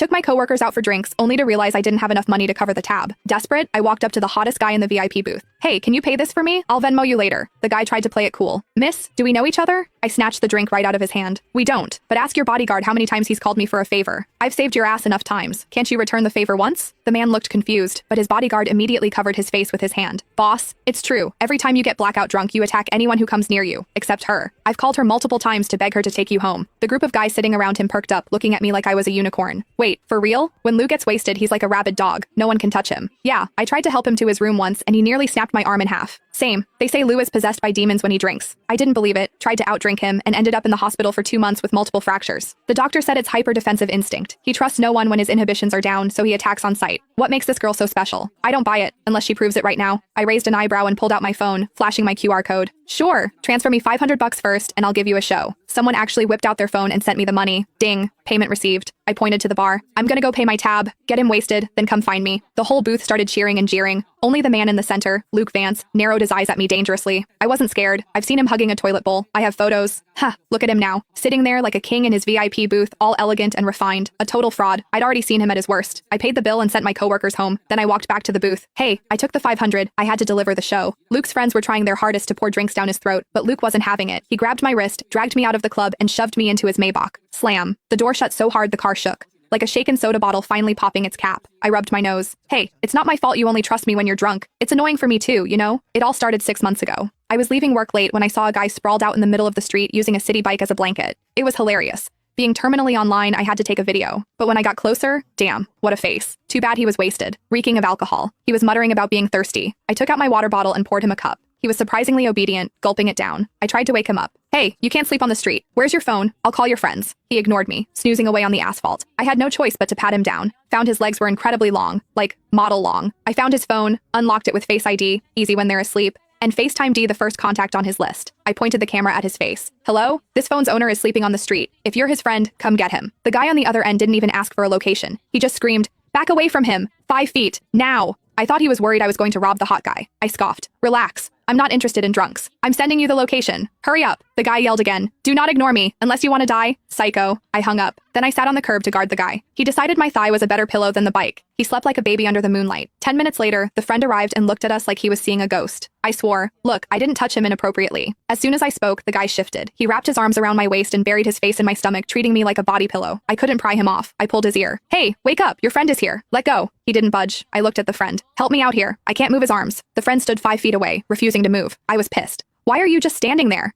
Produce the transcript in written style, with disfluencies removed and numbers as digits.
Took my coworkers out for drinks, only to realize I didn't have enough money to cover the tab. Desperate, I walked up to the hottest guy in the VIP booth. Hey, can you pay this for me? I'll Venmo you later. The guy tried to play it cool. Miss, do we know each other? I snatched the drink right out of his hand. We don't, but ask your bodyguard how many times he's called me for a favor. I've saved your ass enough times. Can't you return the favor once? The man looked confused, but his bodyguard immediately covered his face with his hand. Boss, it's true. Every time you get blackout drunk, you attack anyone who comes near you, except her. I've called her multiple times to beg her to take you home. The group of guys sitting around him perked up, looking at me like I was a unicorn. Wait, for real? When Lou gets wasted, he's like a rabid dog. No one can touch him. Yeah, I tried to help him to his room once, and he nearly snapped my arm in half. Same. They say Lou is possessed by demons when he drinks. I didn't believe it, tried to outdrink him, and ended up in the hospital for 2 months with multiple fractures. The doctor said it's hyper-defensive instinct. He trusts no one when his inhibitions are down, so he attacks on sight. What makes this girl so special? I don't buy it, unless she proves it right now. I raised an eyebrow and pulled out my phone, flashing my QR code. Sure, transfer me $500 first, and I'll give you a show. Someone actually whipped out their phone and sent me the money. Ding, payment received. I pointed to the bar. I'm gonna go pay my tab, get him wasted, then come find me. The whole booth started cheering and jeering. Only the man in the center, Luke Vance, narrowed his eyes at me dangerously. I wasn't scared. I've seen him hugging a toilet bowl. I have photos. Ha, look at him now, sitting there like a king in his VIP booth, all elegant and refined. A total fraud. I'd already seen him at his worst. I paid the bill and sent my coworkers home. Then I walked back to the booth. Hey, I took the 500. I had to deliver the show. Luke's friends were trying their hardest to pour drinks down his throat, but Luke wasn't having it. He grabbed my wrist, dragged me out of the club, and shoved me into his Maybach. Slam. The door shut so hard the car shook. Like a shaken soda bottle finally popping its cap. I rubbed my nose. Hey, it's not my fault you only trust me when you're drunk. It's annoying for me too, you know? It all started 6 months ago. I was leaving work late when I saw a guy sprawled out in the middle of the street using a city bike as a blanket. It was hilarious. Being terminally online, I had to take a video. But when I got closer, damn, what a face. Too bad he was wasted, reeking of alcohol. He was muttering about being thirsty. I took out my water bottle and poured him a cup. He was surprisingly obedient, gulping it down. I tried to wake him up. Hey, you can't sleep on the street. Where's your phone? I'll call your friends. He ignored me, snoozing away on the asphalt. I had no choice but to pat him down. Found his legs were incredibly long, like model long. I found his phone, unlocked it with Face ID, easy when they're asleep, and FaceTime D the first contact on his list. I pointed the camera at his face. Hello? This phone's owner is sleeping on the street. If you're his friend, come get him. The guy on the other end didn't even ask for a location. He just screamed, back away from him, 5 feet, now. I thought he was worried I was going to rob the hot guy. I scoffed. Relax. I'm not interested in drunks. I'm sending you the location. Hurry up. The guy yelled again. Do not ignore me, unless you want to die. Psycho. I hung up. Then I sat on the curb to guard the guy. He decided my thigh was a better pillow than the bike. He slept like a baby under the moonlight. 10 minutes later, the friend arrived and looked at us like he was seeing a ghost. I swore. Look, I didn't touch him inappropriately. As soon as I spoke, the guy shifted. He wrapped his arms around my waist and buried his face in my stomach, treating me like a body pillow. I couldn't pry him off. I pulled his ear. Hey, wake up. Your friend is here. Let go. He didn't budge. I looked at the friend. Help me out here. I can't move his arms. The friend stood 5 feet away, refusing to move. I was pissed. Why are you just standing there?